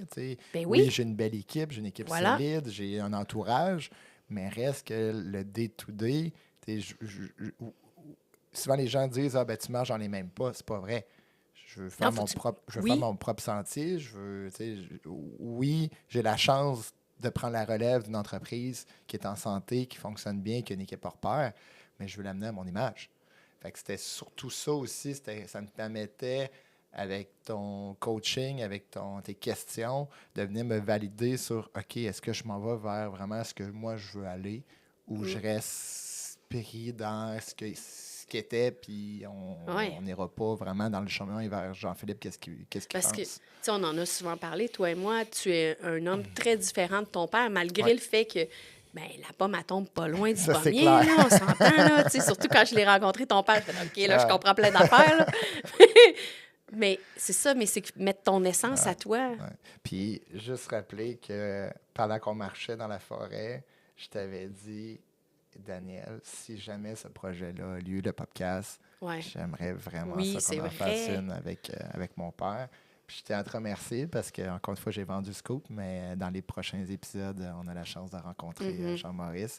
Ben oui, j'ai une belle équipe, j'ai une équipe solide, j'ai un entourage, mais reste que le day-to-day, souvent les gens disent, ah ben tu marches dans les mêmes pas, c'est pas vrai. Je veux faire mon propre sentier. Oui, j'ai la chance de prendre la relève d'une entreprise qui est en santé, qui fonctionne bien, qui a une équipe hors pair, mais je veux l'amener à mon image. Fait que c'était surtout ça aussi. Ça me permettait, avec ton coaching, avec tes questions, de venir me valider sur, OK, est-ce que je m'en vais vers vraiment ce que moi je veux aller ou je reste pris dans ce qui était, puis on n'ira pas vraiment dans le chemin vers Jean-Philippe, qu'est-ce qu'il pense. Parce que, tu sais, on en a souvent parlé, toi et moi, tu es un homme très différent de ton père, malgré le fait que, bien, la pomme, elle tombe pas loin du pommier, là, on s'entend, là, tu sais, surtout quand je l'ai rencontré, ton père, je fais, OK, là, je comprends plein d'affaires, là. Mais c'est ça, mais c'est mettre ton essence à toi. Puis, juste rappeler que pendant qu'on marchait dans la forêt, je t'avais dit, Daniel, si jamais ce projet-là a lieu, le podcast, j'aimerais vraiment ça qu'on en fasse une avec mon père. Puis je tiens à te remercier parce que, encore une fois, j'ai vendu le scoop, mais dans les prochains épisodes, on a la chance de rencontrer Jean-Maurice.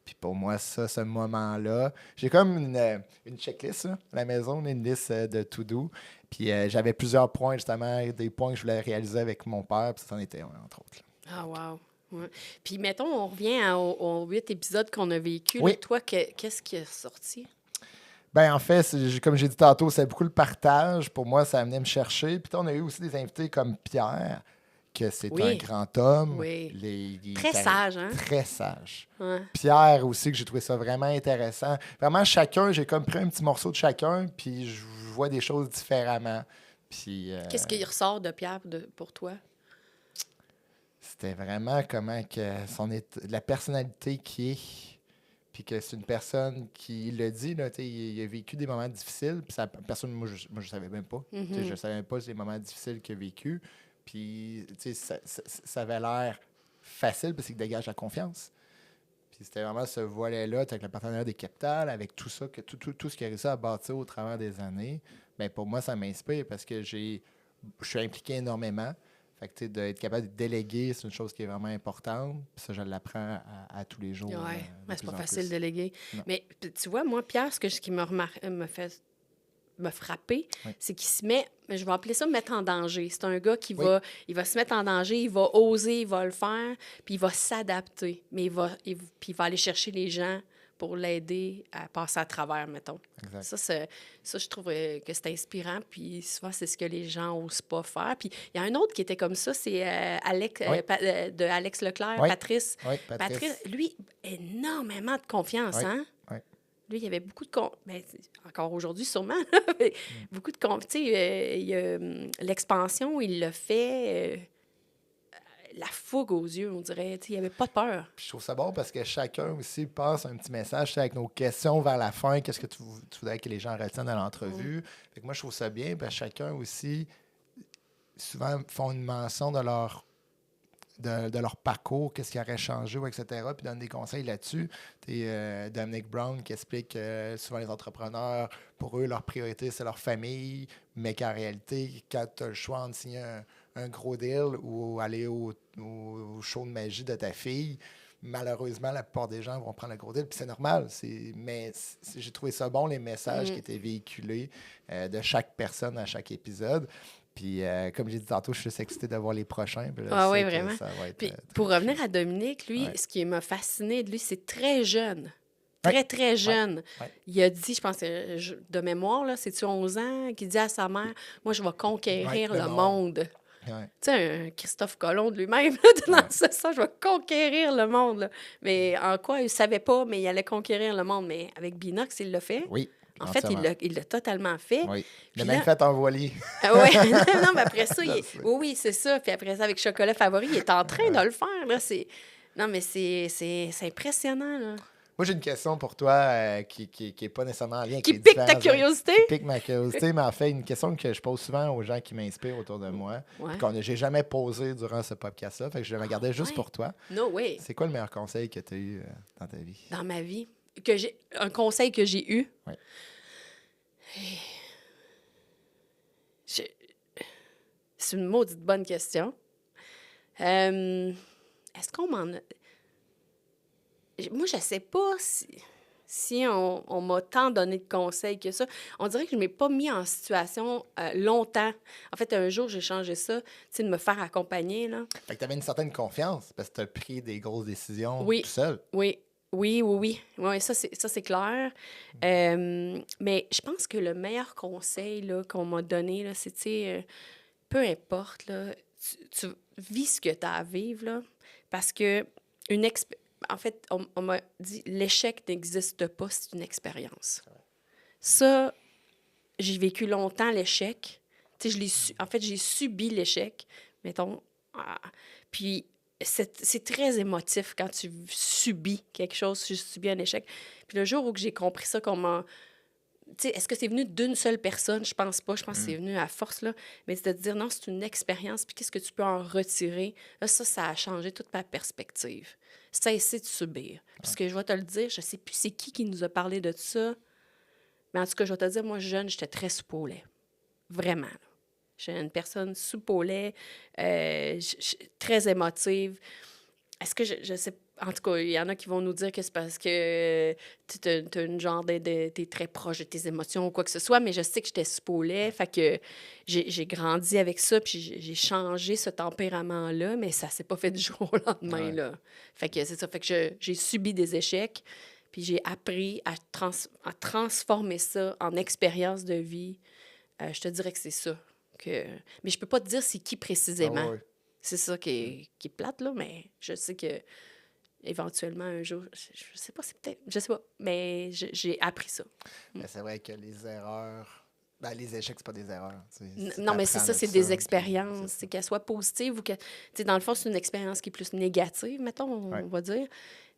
Puis pour moi, ça, ce moment-là, j'ai comme une checklist là, à la maison, une liste de to-do. Puis j'avais plusieurs points, justement, des points que je voulais réaliser avec mon père. Puis ça en était un, entre autres. Là. Ah, wow. Ouais. Puis, mettons, on revient aux 8 épisodes qu'on a vécu. Oui. Là. Toi, qu'est-ce qui est sorti? Ben en fait, comme j'ai dit tantôt, c'est beaucoup le partage. Pour moi, ça venait me chercher. Puis on a eu aussi des invités comme Pierre, que c'est Oui. un grand homme. Oui. Il Très est sage, hein? Très sage. Ouais. Pierre aussi, que j'ai trouvé ça vraiment intéressant. Vraiment, chacun, j'ai comme pris un petit morceau de chacun, puis je vois des choses différemment. Puis, Qu'est-ce qui ressort de Pierre pour toi? c'était vraiment comment que la personnalité qui est, puis que c'est une personne qui il le dit, là, il a vécu des moments difficiles, puis personne, moi, je savais même pas. Je savais même pas les moments difficiles qu'il a vécu. Puis, ça avait l'air facile parce qu'il dégage la confiance. Puis c'était vraiment ce volet-là, avec le partenariat des capitales, avec tout ça, tout ce qu'il a réussi à bâtir au travers des années. Bien, pour moi, ça m'inspire parce que je suis impliqué énormément. Fait que d'être capable de déléguer, c'est une chose qui est vraiment importante. Puis ça, je l'apprends à tous les jours. Oui, mais c'est pas facile de de déléguer. Non. Mais tu vois, moi, Pierre, ce qui me fait me frapper, Oui. c'est qu'il se met, je vais appeler ça mettre en danger. C'est un gars qui Oui. il va se mettre en danger, il va oser, il va le faire, puis il va s'adapter. Mais puis il va aller chercher les gens pour l'aider à passer à travers, mettons. Exact. Ça, je trouve que c'est inspirant, puis souvent, c'est ce que les gens n'osent pas faire. Puis il y a un autre qui était comme ça, c'est Oui. De Alex Leclerc, Oui. Patrice. Oui, Patrice. Lui, énormément de confiance, Oui. hein? Oui. Lui, il y avait beaucoup de encore aujourd'hui, sûrement. Mais beaucoup de confiance. Tu sais, l'expansion, il l'a fait... la fougue aux yeux, on dirait. Il n'y avait pas de peur. Puis je trouve ça bon parce que chacun aussi passe un petit message avec nos questions vers la fin. Qu'est-ce que tu voudrais que les gens retiennent à l'entrevue? Fait que moi, je trouve ça bien parce que chacun aussi, souvent, font une mention de leur parcours, qu'est-ce qui aurait changé, etc. Puis donnent des conseils là-dessus. Dominic Brown qui explique que souvent les entrepreneurs, pour eux, leur priorité, c'est leur famille, mais qu'en réalité, quand tu as le choix entre signer un gros deal ou aller au show de magie de ta fille, malheureusement, la plupart des gens vont prendre le gros deal. Puis c'est normal. Mais j'ai trouvé ça bon, les messages qui étaient véhiculés de chaque personne à chaque épisode. Puis, comme j'ai dit tantôt, je suis juste excitée de voir les prochains. Puis là, Oui, vraiment. Puis, pour revenir à Dominique, lui, Ouais. ce qui m'a fasciné de lui, c'est très jeune. Très, très jeune. Ouais. Il a dit, je pense, de mémoire, là, c'est-tu 11 ans, qu'il dit à sa mère, « Moi, je vais conquérir Ouais, le le monde. » Ouais. Tu sais, un Christophe Colomb de lui-même, là, dans ce sens, je vais conquérir le monde. Là. Mais en quoi, il ne savait pas, mais il allait conquérir le monde. Mais avec Binox, il l'a fait. Oui. En fait, il l'a totalement fait. Oui. Il a Puis même là- fait en voilier. Oui, non, mais après ça, Je sais. oui, c'est ça. Puis après ça, avec Chocolat Favori, il est en train de le faire. Là. Non, mais c'est impressionnant. Là. Moi, j'ai une question pour toi qui n'est pas nécessairement en lien avec Qui les pique ta différents- curiosité? Qui pique ma curiosité, mais en fait, une question que je pose souvent aux gens qui m'inspirent autour de moi, Ouais. puis que j'ai jamais posé durant ce podcast-là, fait que je vais regarder juste ouais. pour toi. No way. C'est quoi le meilleur conseil que tu as eu dans ta vie? Dans ma vie, un conseil que j'ai eu. Ouais. C'est une maudite bonne question. Est-ce qu'on m'en a... Moi, je ne sais pas si on m'a tant donné de conseils que ça. On dirait que je ne m'ai pas mis en situation longtemps. En fait, un jour, j'ai changé ça, tu sais, de me faire accompagner, là. Fait que tu avais une certaine confiance parce que tu as pris des grosses décisions Oui. tout seul. Oui, oui, ça, c'est clair. Mais je pense que le meilleur conseil là, qu'on m'a donné, là, c'est, tu sais, peu importe, là, tu vis ce que tu as à vivre, là, parce que en fait, on m'a dit l'échec n'existe pas, c'est une expérience. Ça, j'ai vécu longtemps l'échec. Tu sais, en fait, j'ai subi l'échec, mettons. Puis c'est très émotif quand tu subis quelque chose, tu subis un échec. Puis le jour où j'ai compris ça, tu sais, est-ce que c'est venu d'une seule personne? Je pense pas. Je pense que c'est venu à force, là. Mais c'est de te dire, non, c'est une expérience, puis qu'est-ce que tu peux en retirer? Là, ça a changé toute ma perspective. Cesser de subir. Parce que je vais te le dire, je sais plus c'est qui nous a parlé de ça, mais en tout cas, je vais te dire, moi, jeune, j'étais très soupe au lait. Vraiment, là. J'étais une personne soupe au lait, très émotive. est-ce que je sais... En tout cas, il y en a qui vont nous dire que c'est parce que tu as une genre t'es très proche de tes émotions ou quoi que ce soit, mais je sais que j'étais super au lait, fait que j'ai grandi avec ça, puis j'ai changé ce tempérament-là, mais ça s'est pas fait du jour au lendemain, Ouais. là. Fait que c'est ça, fait que j'ai subi des échecs, puis j'ai appris à transformer ça en expérience de vie. Je te dirais que c'est ça. Mais je peux pas te dire c'est qui Ah précisément. ouais. C'est ça qui est plate, là, mais je sais que éventuellement, un jour, je sais pas, c'est peut-être, je sais pas, mais j'ai appris ça. Mais c'est vrai que les erreurs, ben, les échecs, c'est pas des erreurs. Non, mais c'est ça, c'est des expériences, c'est c'est qu'elles soient positives ou que, tu sais, dans le fond, c'est une expérience qui est plus négative, mettons, Ouais. on va dire,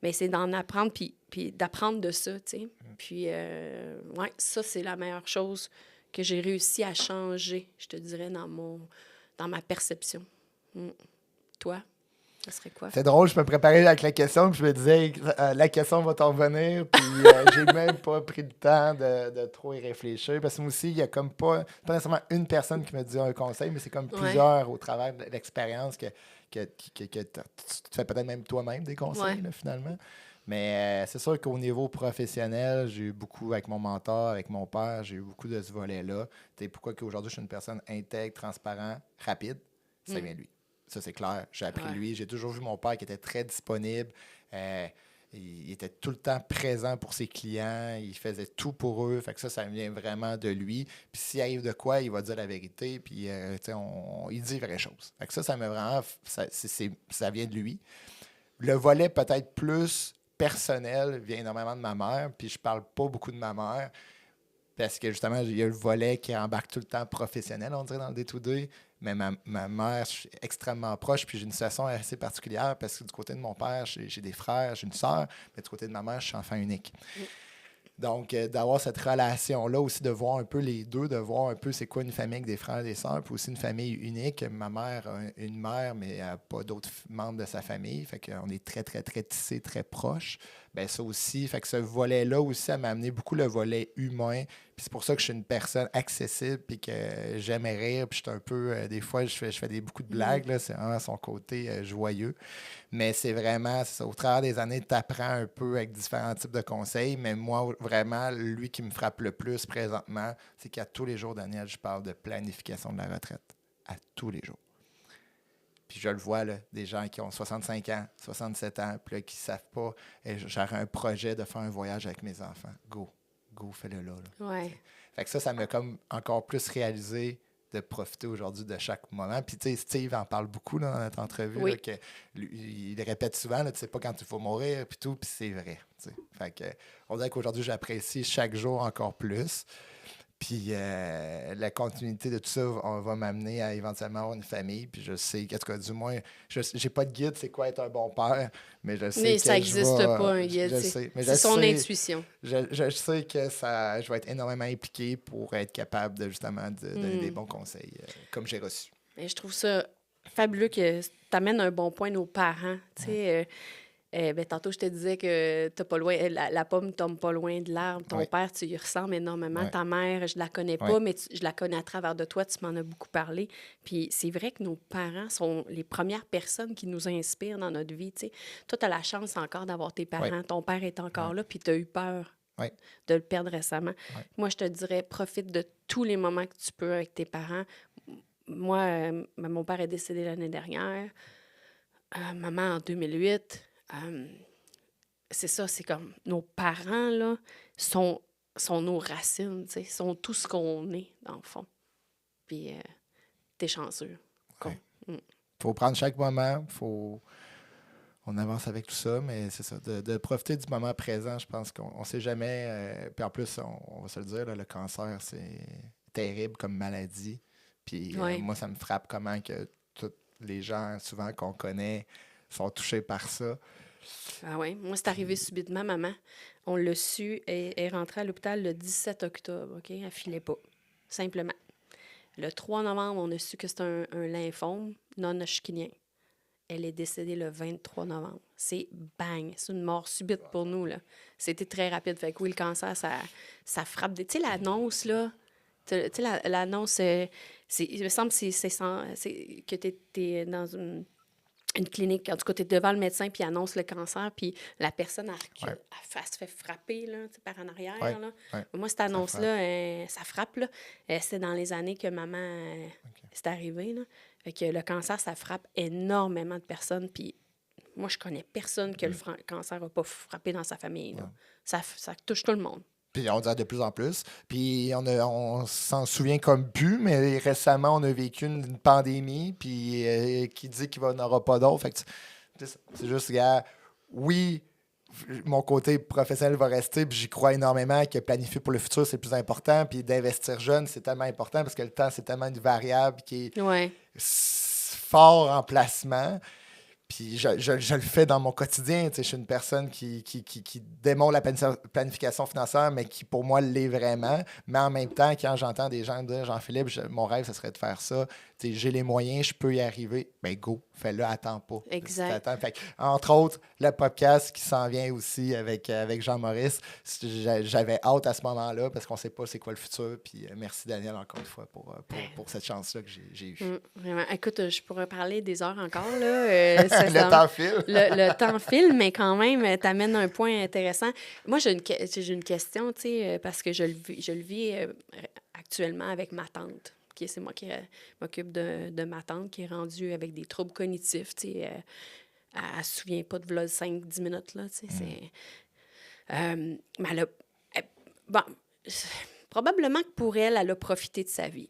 mais c'est d'en apprendre, puis d'apprendre de ça, tu sais. Puis, ouais, ça, c'est la meilleure chose que j'ai réussi à changer, je te dirais, dans ma perception. Toi, ça serait quoi? C'est drôle, je me préparais avec la question, puis je me disais, la question va t'en revenir, puis j'ai même pas pris le temps de trop y réfléchir, parce que moi aussi, il y a comme pas nécessairement une personne qui me dit un conseil, mais c'est comme plusieurs au travers de l'expérience que tu te fais peut-être même toi-même des conseils, là, finalement. Mais c'est sûr qu'au niveau professionnel, j'ai eu beaucoup avec mon mentor, avec mon père, j'ai eu beaucoup de ce volet-là. Pourquoi qu'aujourd'hui, je suis une personne intègre, transparente, rapide, ça vient de lui. Ça, c'est clair. J'ai appris de lui. J'ai toujours vu mon père qui était très disponible. Il était tout le temps présent pour ses clients. Il faisait tout pour eux. Fait que ça vient vraiment de lui. Puis s'il arrive de quoi, il va dire la vérité. Puis il dit les vraies choses. Fait que ça me vraiment... Ça vient de lui. Le volet peut-être plus personnel vient énormément de ma mère. Puis je parle pas beaucoup de ma mère. Parce que justement, il y a le volet qui embarque tout le temps professionnel, on dirait, dans le day-to-day. Mais ma mère, je suis extrêmement proche, puis j'ai une situation assez particulière parce que du côté de mon père, j'ai des frères, j'ai une sœur, mais du côté de ma mère, je suis enfant unique. Donc, d'avoir cette relation-là, aussi de voir un peu les deux, de voir un peu c'est quoi une famille avec des frères et des sœurs, puis aussi une famille unique. Ma mère a une mère, mais elle n'a pas d'autres membres de sa famille. Fait qu'on est très, très, très tissés, très proches. Bien, ça aussi, fait que ce volet-là aussi, ça m'a amené beaucoup le volet humain. Puis c'est pour ça que je suis une personne accessible, puis que j'aime rire, puis je suis un peu... des fois, je fais beaucoup de blagues, là, c'est vraiment son côté joyeux. Mais c'est vraiment, ça, au travers des années, tu apprends un peu avec différents types de conseils. Mais moi, vraiment, lui qui me frappe le plus présentement, c'est qu'à tous les jours, Daniel, je parle de planification de la retraite. À tous les jours. Puis je le vois, là, des gens qui ont 65 ans, 67 ans, puis là, qui ne savent pas, j'aurais un projet de faire un voyage avec mes enfants. Go, fais-le là. Ouais. Fait que ça m'a comme encore plus réalisé de profiter aujourd'hui de chaque moment. Puis, tu sais, Steve en parle beaucoup là, dans notre entrevue. Oui. Là, il le répète souvent, tu sais pas quand il faut mourir, puis tout, puis c'est vrai. T'sais. Fait que, on dirait qu'aujourd'hui, j'apprécie chaque jour encore plus. Puis la continuité de tout ça va m'amener à éventuellement avoir une famille. Puis je sais, en tout cas, du moins, je n'ai pas de guide, c'est quoi être un bon père, mais je sais mais que ça n'existe pas, un guide. C'est son intuition. Je sais que je vais être énormément impliqué pour être capable de justement donner des bons conseils, comme j'ai reçu. Et je trouve ça fabuleux que tu amènes un bon point nos parents. Tu sais, tantôt, je te disais que t'as pas loin, la pomme tombe pas loin de l'arbre. Ton père, tu y ressembles énormément. Ta mère, je la connais pas, mais je la connais à travers de toi. Tu m'en as beaucoup parlé. Puis c'est vrai que nos parents sont les premières personnes qui nous inspirent dans notre vie. Tu sais. Toi, tu as la chance encore d'avoir tes parents. Ton père est encore là, puis tu as eu peur de le perdre récemment. Moi, je te dirais, profite de tous les moments que tu peux avec tes parents. Moi, mon père est décédé l'année dernière. Maman en 2008. C'est ça, c'est comme nos parents, là, sont nos racines, tu sais, sont tout ce qu'on est, dans le fond. Puis, t'es chanceux. Faut prendre chaque moment, on avance avec tout ça, mais c'est ça, de profiter du moment présent, je pense qu'on ne sait jamais. Puis en plus, on va se le dire, là, le cancer, c'est terrible comme maladie. Puis moi, ça me frappe comment que tous les gens, souvent, qu'on connaît, sont touchés par ça. Ah oui, moi, c'est arrivé subitement, maman. On l'a su, elle est rentrée à l'hôpital le 17 octobre, OK? Elle filait pas, simplement. Le 3 novembre, on a su que c'était un lymphome non-hodgkinien. Elle est décédée le 23 novembre. C'est bang, c'est une mort subite pour nous, là. C'était très rapide. Fait que oui, le cancer, ça frappe. Tu sais, l'annonce, là, tu sais, l'annonce, il me semble que tu es dans une... une clinique, en tout cas, tu es devant le médecin, puis il annonce le cancer, puis la personne, elle recule, Ouais. elle se fait frapper, là, tu sais, par en arrière, Ouais, là. ouais, Moi, cette ça annonce-là, ça frappe, là. C'était dans les années que maman, OK. c'est arrivé, là. Fait que le cancer, ça frappe énormément de personnes, puis moi, je connais personne que le cancer n'a pas frappé dans sa famille, là. Ouais. Ça touche tout le monde. Puis on dirait de plus en plus. Puis on s'en souvient comme plus, mais récemment, on a vécu une pandémie, puis qui dit qu'il n'y en aura pas d'autres. Fait que c'est juste, gars, oui, mon côté professionnel va rester, puis j'y crois énormément que planifier pour le futur, c'est le plus important. Puis d'investir jeune, c'est tellement important parce que le temps, c'est tellement une variable qui est Ouais. fort en placement. Puis je le fais dans mon quotidien. Tu sais, je suis une personne qui démontre la planification financière, mais qui, pour moi, l'est vraiment. Mais en même temps, quand j'entends des gens dire « Jean-Philippe, mon rêve, ce serait de faire ça. Tu sais, j'ai les moyens, je peux y arriver. » Ben go, fais-le, attends pas. Exact. Fait que, entre autres, le podcast qui s'en vient aussi avec Jean-Maurice, j'avais hâte à ce moment-là parce qu'on ne sait pas c'est quoi le futur. Puis merci, Daniel, encore une fois, pour cette chance-là que j'ai eue. Vraiment. Écoute, je pourrais parler des heures encore, là. Le temps file. Le temps file, mais quand même, tu amènes un point intéressant. Moi, j'ai une question, tu sais, parce que je le vis actuellement avec ma tante. C'est moi qui m'occupe de ma tante qui est rendue avec des troubles cognitifs, tu sais. Elle ne se souvient pas de 5-10 minutes, là, tu sais. Mais bon, probablement que pour elle, elle a profité de sa vie.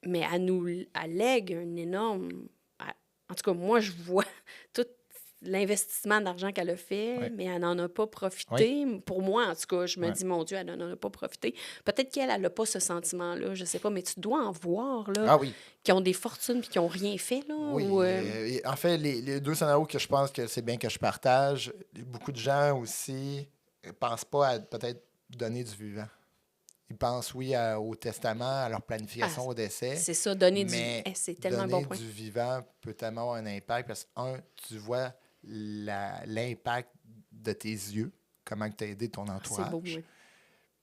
Mais elle lègue un énorme... En tout cas, moi, je vois tout l'investissement d'argent qu'elle a fait, Oui. mais elle n'en a pas profité. Oui. Pour moi, en tout cas, je me Oui. dis, mon Dieu, elle n'en a pas profité. Peut-être qu'elle n'a pas ce sentiment-là, je ne sais pas, mais tu dois en voir, là, Ah oui. qui ont des fortunes et qui n'ont rien fait, là. Oui. Ou, En fait, les deux scénarios que je pense que c'est bien que je partage, beaucoup de gens aussi ne pensent pas à peut-être donner du vivant. Ils pensent, oui, au testament, à leur planification au décès. c'est ça, donner mais c'est tellement un donner bon point. du vivant peut tellement avoir un impact parce que, tu vois l'impact de tes yeux, comment tu as aidé ton entourage. C'est beau, oui.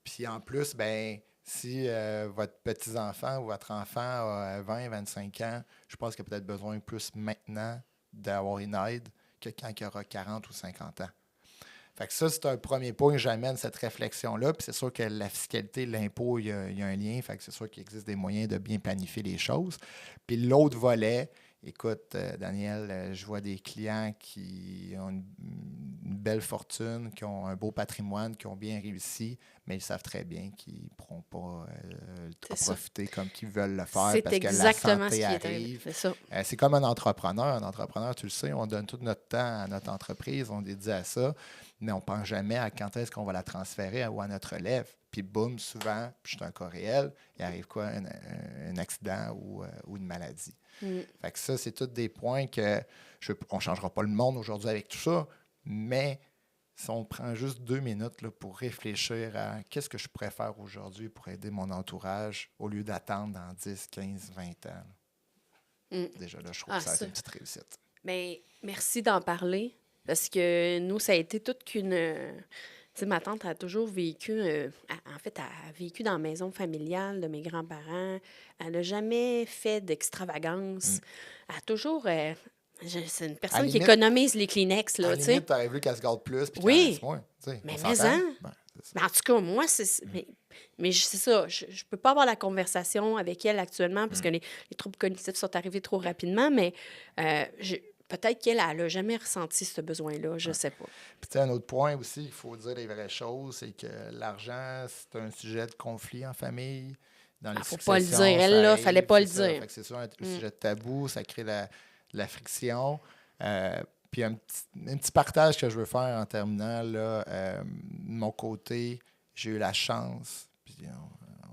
Puis en plus, ben si votre petit-enfant ou votre enfant a 20-25 ans, je pense qu'il a peut-être besoin plus maintenant d'avoir une aide que quand il aura 40 ou 50 ans. Fait que ça, c'est un premier point que j'amène cette réflexion-là. Puis c'est sûr que la fiscalité, l'impôt, il y a un lien. Fait que c'est sûr qu'il existe des moyens de bien planifier les choses. Puis l'autre volet, écoute, Daniel, je vois des clients qui ont une belle fortune, qui ont un beau patrimoine, qui ont bien réussi, mais ils savent très bien qu'ils ne pourront pas profiter comme qu'ils veulent le faire C'est parce que la exactement ce santé qui est arrive. arrivé. C'est ça. C'est comme un entrepreneur. Un entrepreneur, tu le sais, on donne tout notre temps à notre entreprise, on dédie à ça, mais on ne pense jamais à quand est-ce qu'on va la transférer ou à notre relève. Puis boum, souvent, puis c'est un cas réel, il arrive quoi? Un accident ou une maladie. Fait que ça, c'est tous des points que on ne changera pas le monde aujourd'hui avec tout ça, mais si on prend juste 2 minutes là, pour réfléchir à qu'est-ce que je pourrais faire aujourd'hui pour aider mon entourage au lieu d'attendre dans 10, 15, 20 ans. Déjà là, je trouve que ça a été une petite réussite. Mais merci d'en parler parce que nous, ça a été toute qu'une... Tu sais, ma tante a toujours vécu... en fait, elle a vécu dans la maison familiale de mes grands-parents. Elle n'a jamais fait d'extravagance. Elle a toujours... c'est une personne qui économise les Kleenex, là, tu sais. Limite, t'aurais voulu qu'elle se garde plus puis Oui. qu'elle reste moins. Mais en tout cas, moi, c'est... Mais c'est ça, je ne peux pas avoir la conversation avec elle actuellement parce que les troubles cognitifs sont arrivés trop rapidement, mais peut-être qu'elle n'a jamais ressenti ce besoin-là, je ne sais pas. Puis tu sais, un autre point aussi, il faut dire les vraies choses, c'est que l'argent, c'est un sujet de conflit en famille. Dans les faut pas le dire. successions, Elle, là, arrive, fallait pas le ça. dire. Fait que c'est sûr, un sujet de tabou, ça crée la friction. Puis un petit partage que je veux faire en terminant, là, de mon côté, j'ai eu la chance, puis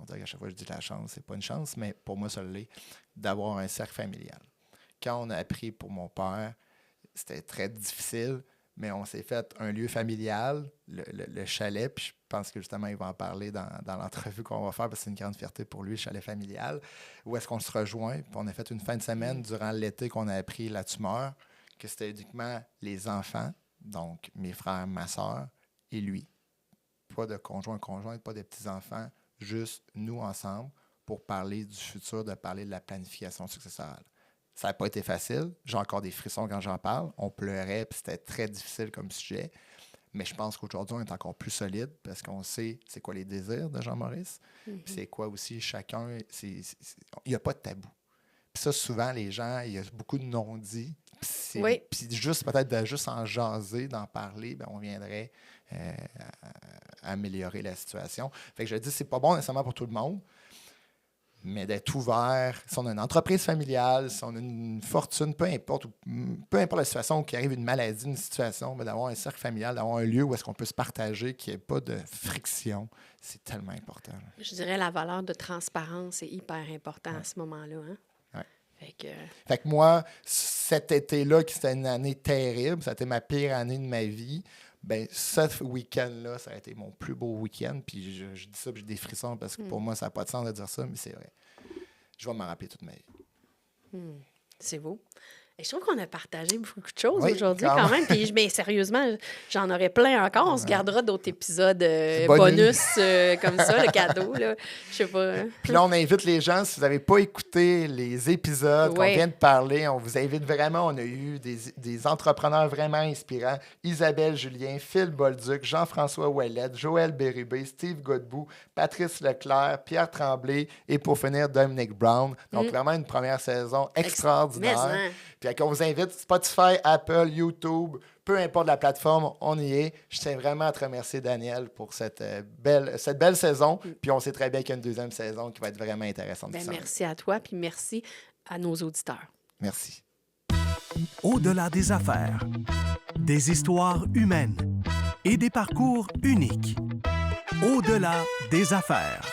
on dirait qu'à chaque fois que je dis la chance, c'est pas une chance, mais pour moi, ça l'est, d'avoir un cercle familial. Quand on a appris pour mon père, c'était très difficile, mais on s'est fait un lieu familial, le chalet, puis je pense que justement, il va en parler dans l'entrevue qu'on va faire, parce que c'est une grande fierté pour lui, le chalet familial, où est-ce qu'on se rejoint, puis on a fait une fin de semaine durant l'été qu'on a appris la tumeur, que c'était uniquement les enfants, donc mes frères, ma soeur et lui. Pas de conjoint-conjointe, pas de petits-enfants, juste nous ensemble pour parler du futur, de parler de la planification successorale. Ça n'a pas été facile. J'ai encore des frissons quand j'en parle. On pleurait, puis c'était très difficile comme sujet. Mais je pense qu'aujourd'hui, on est encore plus solide parce qu'on sait c'est quoi les désirs de Jean-Maurice. Puis c'est quoi aussi chacun. Il n'y a pas de tabou. Puis ça, souvent, les gens, il y a beaucoup de non-dits. Puis juste peut-être de juste en jaser, d'en parler, bien, on viendrait améliorer la situation. Fait que je dis, c'est pas bon nécessairement pour tout le monde, mais d'être ouvert. Si on a une entreprise familiale, si on a une fortune, peu importe la situation, qu'il arrive une maladie, une situation, bien, d'avoir un cercle familial, d'avoir un lieu où est-ce qu'on peut se partager, qu'il n'y ait pas de friction, c'est tellement important. Je dirais la valeur de transparence est hyper importante à ce moment-là. Hein? Fait que moi, cet été-là, qui c'était une année terrible, ça a été ma pire année de ma vie, ben ce week-end-là, ça a été mon plus beau week-end. Puis je dis ça, puis j'ai des frissons parce que pour moi, ça n'a pas de sens de dire ça, mais c'est vrai. Je vais m'en rappeler toute ma vie. C'est beau. Et je trouve qu'on a partagé beaucoup de choses aujourd'hui quand même. Puis, mais sérieusement, j'en aurais plein encore. On se gardera d'autres épisodes bonus comme ça, le cadeau. Là. Je sais pas. Puis là, on invite les gens, si vous n'avez pas écouté les épisodes qu'on vient de parler, on vous invite vraiment. On a eu des entrepreneurs vraiment inspirants. Isabelle Julien, Phil Bolduc, Jean-François Ouellette, Joël Bérubé, Steve Godbout, Patrice Leclerc, Pierre Tremblay et pour finir, Dominic Brown. Donc, vraiment une première saison extraordinaire. Puis on vous invite, Spotify, Apple, YouTube, peu importe la plateforme, on y est. Je tiens vraiment à te remercier, Daniel, pour cette belle saison. Puis on sait très bien qu'il y a une deuxième saison qui va être vraiment intéressante. Merci à toi, puis merci à nos auditeurs. Merci. Au-delà des affaires, des histoires humaines et des parcours uniques. Au-delà des affaires.